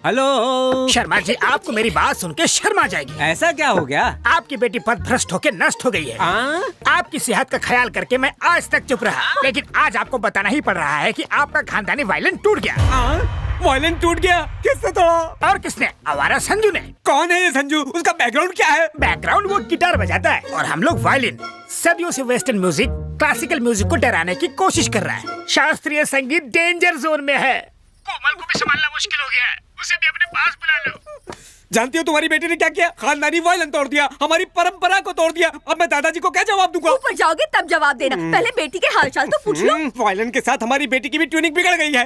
Hello Sharma ji, आपको मेरी बात सुन के शर्मा जाएगी। ऐसा क्या हो गया? आपकी बेटी पथभ्रष्ट होकर नष्ट हो गई है। आपकी सेहत का ख्याल करके मैं आज तक चुप रहा, लेकिन आज आपको बताना ही पड़ रहा है कि आपका खानदानी वायलिन टूट गया। वायलिन टूट गया? किसने तोड़ा? और किसने? आवारा संजू ने। कौन है ये संजू? उसका बैकग्राउंड क्या है? बैकग्राउंड वो गिटार बजाता है और हम लोग वायलिन। सदियों से वेस्टर्न म्यूजिक क्लासिकल म्यूजिक को डराने की कोशिश कर रहा है। शास्त्रीय संगीत डेंजर जोन में है। कोमल को भी संभालना मुश्किल हो गया है, उसे भी अपने पास बुला लो। जानती हो तुम्हारी बेटी ने क्या किया? खानदानी वायलिन तोड़ दिया, हमारी परंपरा को तोड़ दिया। अब मैं दादाजी को क्या जवाब दूंगा? ऊपर जाओगे तब जवाब देना, पहले बेटी के हालचाल तो पूछ लो। वायलिन के साथ हमारी बेटी की भी ट्यूनिंग बिगड़ गई है।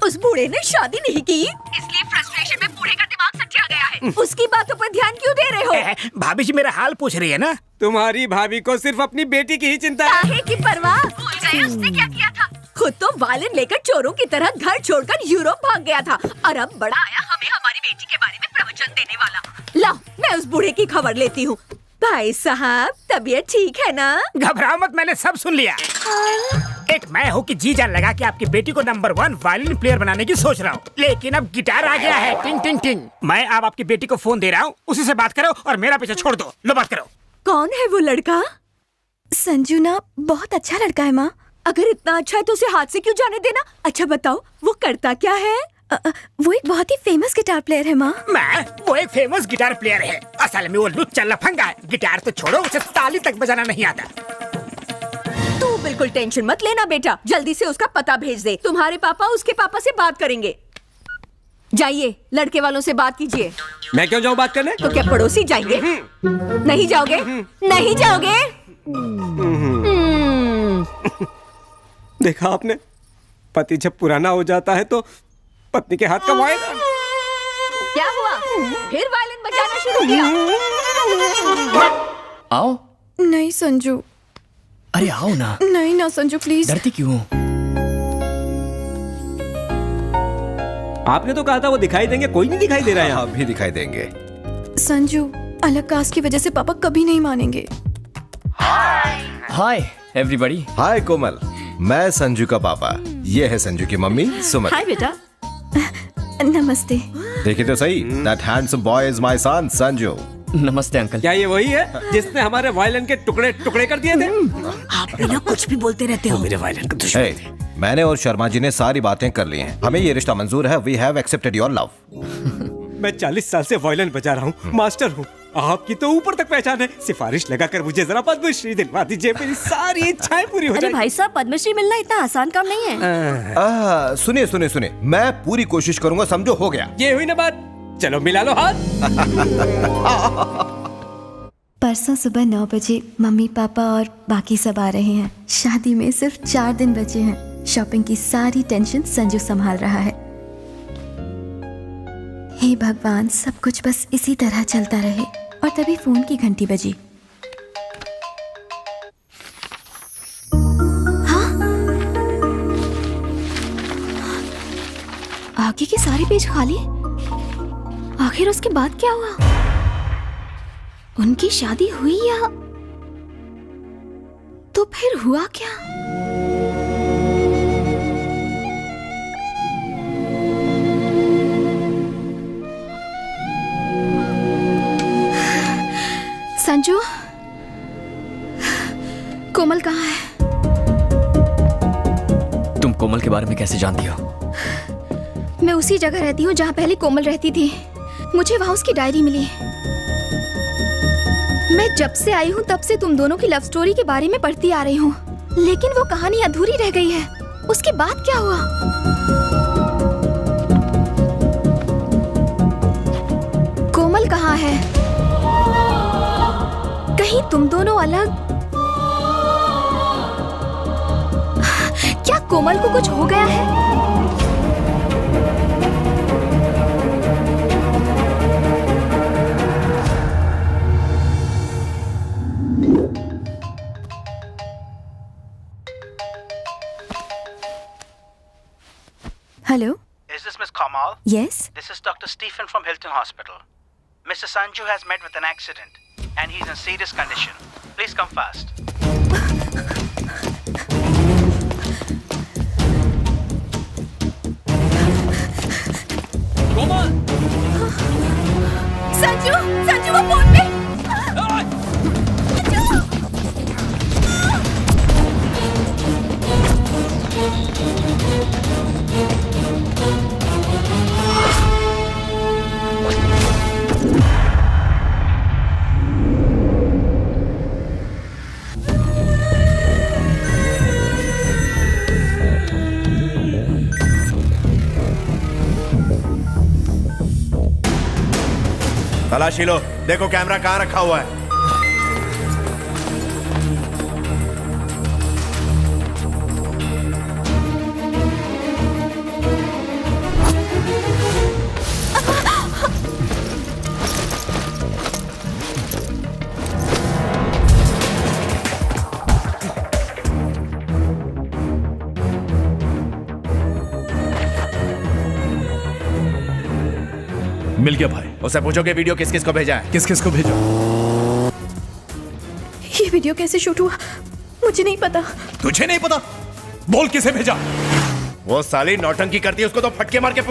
उस बूढ़े ने शादी नहीं की, इसलिए फ्रस्ट्रेशन में बूढ़े का दिमाग सच्चा गया है। उसकी बातों पर ध्यान क्यों दे रहे हो? भाभी जी मेरा हाल पूछ रही है ना। तुम्हारी भाभी को सिर्फ अपनी बेटी की ही चिंता है। काहे की परवाह? भूल गए उसने क्या किया था? खुद तो वायलिन लेकर चोरों की तरह घर छोड़कर यूरोप भाग गया था, और अब बड़ा आया हमें हमारी बेटी के बारे में प्रवचन देने वाला। लाओ, मैं उस बूढ़े की खबर लेती हूँ। भाई साहब, तबीयत ठीक है ना? घबराओ मत, मैंने सब सुन लिया। एक मैं हूँ कि जी जान लगा कि आपकी बेटी को नंबर 1 वायलिन प्लेयर बनाने की सोच रहा हूँ, लेकिन अब गिटार आ गया है। टिंग टिंग टिंग। मैं अब आपकी बेटी को फोन दे रहा हूँ, उसी से बात करो और मेरा पीछे छोड़ दो। लो बात करो। कौन है वो लड़का? संजू ना बहुत अच्छा लड़का है माँ। अगर इतना अच्छा है तो उसे हाथ से क्यों जाने देना? अच्छा बताओ, वो करता क्या है? वो एक बहुत ही फेमस गिटार प्लेयर है माँ। वो एक फेमस गिटार प्लेयर है। असल में वो लुच्चा लफंगा है। गिटार तो छोड़ो, उसे ताली तक बजाना नहीं आता। तू बिल्कुल टेंशन मत लेना बेटा, जल्दी से उसका पता भेज दे। तुम्हारे पापा उसके पापा से बात करेंगे। जाइए, लड़के वालों से बात कीजिए। मैं क्यों जाऊँ बात करने? तो क्या पड़ोसी जाएंगे? नहीं जाओगे? नहीं जाओगे? देखा आपने, पति जब पुराना हो जाता है तो पत्नी के हाथ का वायलिन। क्या हुआ? फिर वायलिन बजाना शुरू किया? आओ। नहीं संजू। अरे आओ ना। नहीं ना संजू, प्लीज। डरती क्यों? आपने तो कहा था वो दिखाई देंगे, कोई नहीं दिखाई दे रहा है। अभी दिखाई देंगे। संजू, अलग कास्ट की वजह से पापा कभी नहीं मानेंगे। Hi everybody. हाय कोमल, मैं संजू का पापा, ये है संजू की मम्मी सुमन। हाय बेटा। नमस्ते। देखिए तो सही, that handsome boy is my son Sanju. नमस्ते अंकल। क्या ये वही है जिसने हमारे वायलिन के टुकड़े टुकड़े कर दिए थे? आप बिना कुछ भी बोलते रहते हो। मेरे वायलिन का दुश्मन हे, मैंने और शर्मा जी ने सारी बातें कर ली हैं। हमें ये रिश्ता मंजूर है। We have accepted your love. मैं 40 साल से वायलिन बजा रहा हूँ, मास्टर हूँ। आपकी तो ऊपर तक पहचान है। सिफारिश लगाकर मुझे जरा पद्मश्री दिलवा दीजिए, मेरी सारी इच्छाएं पूरी हो जाएं। भाई साहब, पद्मश्री मिलना इतना आसान काम नहीं है। सुनिए सुनिए सुनिए, मैं पूरी कोशिश करूंगा। समझो, हो गया। ये हुई ना बात, चलो मिला लो हाथ। परसों सुबह 9 बजे मम्मी पापा और बाकी सब आ रहे हैं। शादी में सिर्फ 4 दिन बचे हैं। शॉपिंग की सारी टेंशन संजू संभाल रहा है। हे भगवान, सब कुछ बस इसी तरह चलता रहे। और तभी फोन की घंटी बजी। हाँ? आगे के सारे पेज खाली। आखिर उसके बाद क्या हुआ? उनकी शादी हुई या तो फिर हुआ क्या? संजू, कोमल कहाँ है? तुम कोमल के बारे में कैसे जानती हो? मैं उसी जगह रहती हूँ जहाँ पहले कोमल रहती थी। मुझे वहाँ उसकी डायरी मिली। मैं जब से आई हूँ तब से तुम दोनों की लव स्टोरी के बारे में पढ़ती आ रही हूँ, लेकिन वो कहानी अधूरी रह गई है। उसके बाद क्या हुआ? कोमल कहाँ है? कहीं तुम दोनों अलग? क्या कोमल को कुछ हो गया है? Hello? Is this Miss Kamal? Yes? This is Dr. Stephen from Hilton Hospital. Mr. Sanju has met with an accident and he's in serious condition. Please come fast. Sanju, Sanju वो फोन पे। तलाशी लो, देखो कैमरा कहाँ रखा हुआ है। मिल गया भाई। उससे पूछो कि वीडियो किस किस को भेजा है। किस किस को भेजा? ये वीडियो कैसे शूट हुआ मुझे नहीं पता। तुझे नहीं पता? बोल किसे भेजा। वो साली नौटंकी करती है, उसको तो फटके मार के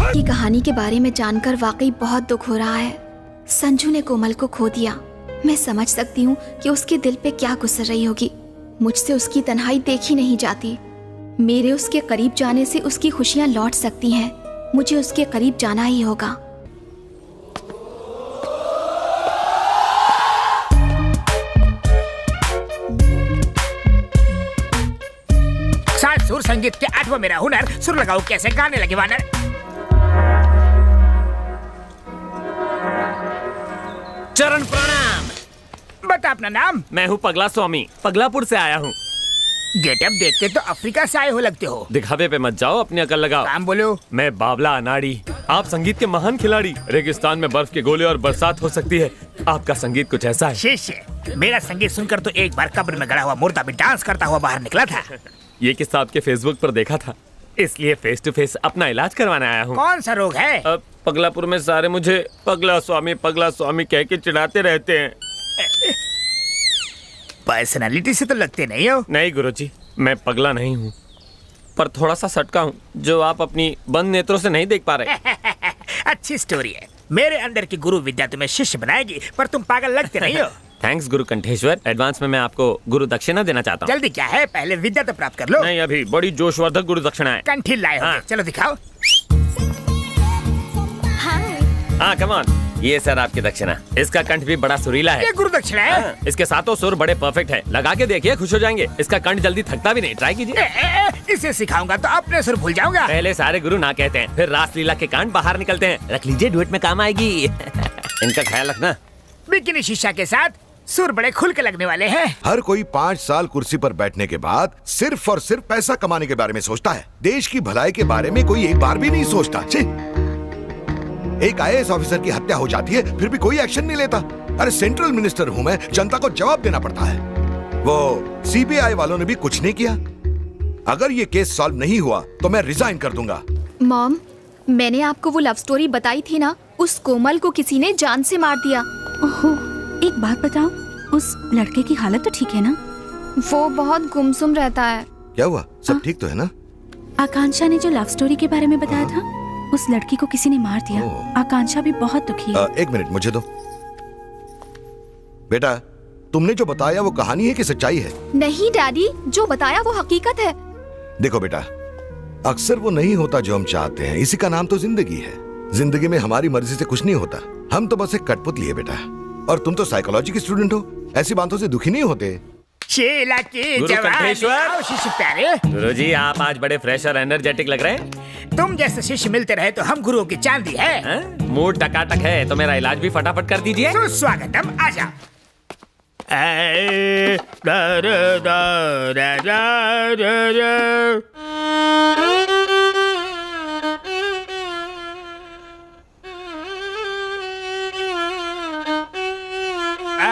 की कहानी के बारे में जानकर वाकई बहुत दुख हो रहा है। संजू ने कोमल को खो दिया। मैं समझ सकती हूँ कि उसके दिल पे क्या गुजर रही होगी। मुझसे उसकी तन्हाई देखी नहीं जाती। मेरे उसके करीब जाने से उसकी खुशियाँ लौट सकती हैं। मुझे उसके करीब जाना ही होगा। साथ सुर संगीत के 8वां मेरा हुनर, सुर लगाओ कैसे गाने लगे वानर। चरण प्रणाम। बता अपना नाम। मैं हूँ पगला स्वामी, पगलापुर से आया हूँ। गेटअप देख के तो अफ्रीका से आए हो लगते हो। दिखावे पे मत जाओ, अपनी अकल लगाओ। काम बोलो। मैं बाबला अनाड़ी, आप संगीत के महान खिलाड़ी। रेगिस्तान में बर्फ के गोले और बरसात हो सकती है, आपका संगीत कुछ ऐसा है। शिष्य, मेरा संगीत सुनकर तो एक बार कब्र में गड़ा हुआ मुर्दा भी डांस करता हुआ बाहर निकला था। ये किस्सा आपके फेसबुक पर देखा था, इसलिए फेस टू फेस अपना इलाज करवाने आया हूँ। कौन सा रोग है? पगलापुर में सारे मुझे पगला स्वामी कह के चिढ़ाते रहते हैं। पर्सनालिटी से तो लगते नहीं हो। नहीं गुरुजी, मैं पगला नहीं हूँ, पर थोड़ा सा सटका हूँ जो आप अपनी बंद नेत्रों से नहीं देख पा रहे। अच्छी स्टोरी है। मेरे अंदर की गुरु विद्या तुम्हें शिष्य बनाएगी, पर तुम पागल लगते नहीं हो। थैंक्स गुरु कंठेश्वर। एडवांस में मैं आपको गुरु दक्षिणा देना चाहता हूँ। जल्दी क्या है, पहले विद्या तो प्राप्त कर लो। नहीं, अभी बड़ी जोशवर्धक गुरु दक्षिणा है। कंठी लाए होंगे। हाँ। चलो दिखाओ। हाँ कम ऑन, ये सर आपकी दक्षिणा। इसका कंठ भी बड़ा सुरीला है। ये गुरु दक्षिणा है। इसके सातों सुर बड़े परफेक्ट है। लगा के देखिए, खुश हो जाएंगे। इसका कंठ जल्दी थकता भी नहीं। ट्राई कीजिए। इसे सिखाऊंगा तो अपने सुर भूल जाऊंगा। पहले सारे गुरु ना कहते हैं, फिर रासलीला के कांड बाहर निकलते हैं। रख लीजिए, डुएट में काम आएगी। इनका ख्याल रखना। बिकिनी शीशा के साथ सुर बड़े खुल के लगने वाले हैं। हर कोई 5 साल कुर्सी पर बैठने के बाद सिर्फ और सिर्फ पैसा कमाने के बारे में सोचता है। देश की भलाई के बारे में कोई एक बार भी नहीं सोचता। छी! एक IAS ऑफिसर की हत्या हो जाती है, फिर भी कोई एक्शन नहीं लेता। अरे सेंट्रल मिनिस्टर हूं मैं, जनता को जवाब देना पड़ता है। वो CBI वालों ने भी कुछ नहीं किया। अगर ये केस सॉल्व नहीं हुआ तो मैं रिजाइन कर दूंगा। मॉम, मैंने आपको वो लव स्टोरी बताई थी ना, उस कोमल को किसी ने जान से मार दिया। ओहो, एक बात बताओ, उस लड़के की हालत तो ठीक है ना? वो बहुत गुमसुम रहता है। क्या हुआ? सब ठीक तो है ना? आकांक्षा ने जो लव स्टोरी के बारे में बताया था, उस लड़की को किसी ने मार दिया। आकांक्षा भी बहुत दुखी है। एक मिनट मुझे दो। बेटा, तुमने जो बताया वो कहानी है कि सच्चाई है? नहीं डैडी, जो बताया वो हकीकत है। देखो बेटा, अक्सर वो नहीं होता जो हम चाहते हैं। इसी का नाम तो जिंदगी है। जिंदगी में हमारी मर्जी से कुछ नहीं होता। हम तो बस एक कठपुतली है बेटा। और तुम तो साइकोलॉजी की स्टूडेंट हो, ऐसी बातों से दुखी नहीं होते। शेला के गुरु कंठेश्वर। आओ शिष्य प्यारे। गुरुजी, आप आज बड़े फ्रेश और एनर्जेटिक लग रहे हैं। तुम जैसे शिष्य मिलते रहे तो हम गुरुओं की चांदी है। मूड टकाटक है तो मेरा इलाज भी फटाफट कर दीजिए। सुस्वागतम, आजा।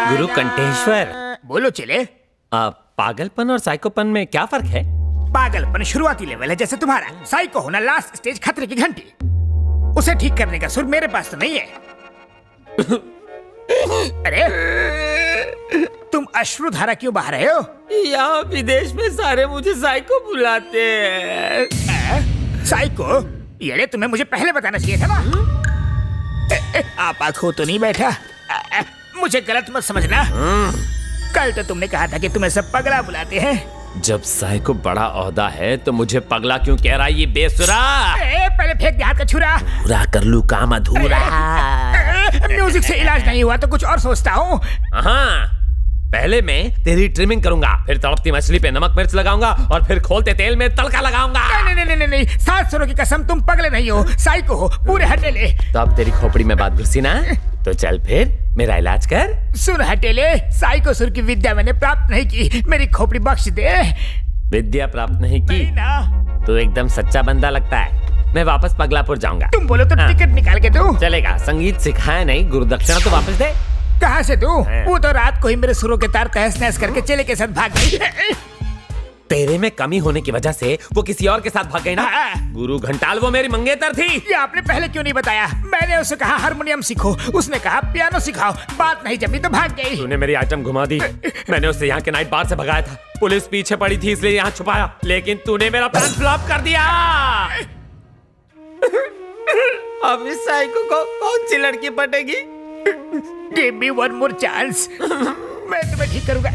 गुरु कंठेश्वर, बोलो चले। पागलपन और साइकोपन में क्या फर्क है? पागलपन शुरुआती लेवल है जैसे तुम्हारा। साइको होना लास्ट स्टेज, खतरे की घंटी। उसे ठीक करने का सुर मेरे पास तो नहीं है। अरे तुम अश्रुधारा क्यों बहा रहे हो? यहाँ विदेश में सारे मुझे साइको बुलाते हैं। साइको? ये तुम्हें मुझे पहले बताना चाहिए था ना। आप आंखों तो नहीं बैठा। मुझे गलत मत समझना। कल तो तुमने कहा था कि तुम्हें सब पगला बुलाते हैं। जब साइको बड़ा ओहदा है तो मुझे पगला क्यों कह रहा है ये बेसुरा? पहले फेंक दे हाथ का छुरा। पूरा कर लूं काम अधूरा। म्यूजिक से इलाज नहीं हुआ तो कुछ और सोचता हूँ। हाँ, पहले मैं तेरी ट्रिमिंग करूंगा, फिर तड़पती मछली पे नमक मिर्च लगाऊंगा और फिर खोलते तेल में तड़का लगाऊंगा। नहीं, 7 सुरों की कसम, तुम पगले नहीं हो, साइको हो, पूरे हटेले। तो अब तेरी खोपड़ी में बात घुसी ना, तो चल फिर मेरा इलाज कर। सुन हटेले, साइको सुर की विद्या मैंने प्राप्त नहीं की, मेरी खोपड़ी बख्श दे। विद्या प्राप्त नहीं की ना। तो एकदम सच्चा बंदा लगता है। मैं वापस पगलापुर जाऊंगा। तुम बोलो तो टिकट निकाल के दो। चलेगा, संगीत सिखाया नहीं, गुरुदक्षिणा तो वापस दे। कहाँ से दूं? वो तो रात को ही मेरे सुरों के तार तहस नहस करके चेले के साथ भाग गई। तेरे में कमी होने की वजह से वो किसी और के साथ भाग गई ना। गुरु घंटाल वो मेरी मंगेतर थी। ये आपने पहले क्यों नहीं बताया? मैंने उसे कहा हारमोनियम सीखो, उसने कहा पियानो सिखाओ। बात नहीं जमी तो भाग गई। तूने मेरी आइटम घुमा दी। मैंने उसे यहाँ के नाइट बार से भगाया था। पुलिस पीछे पड़ी थी इसलिए यहाँ छुपाया, लेकिन तूने मेरा प्लान फ्लॉप कर दिया। अब इस साइको को कौन सी लड़की पटेगी? Give me one more chance. मैं तुम्हें ठीक करूंगा।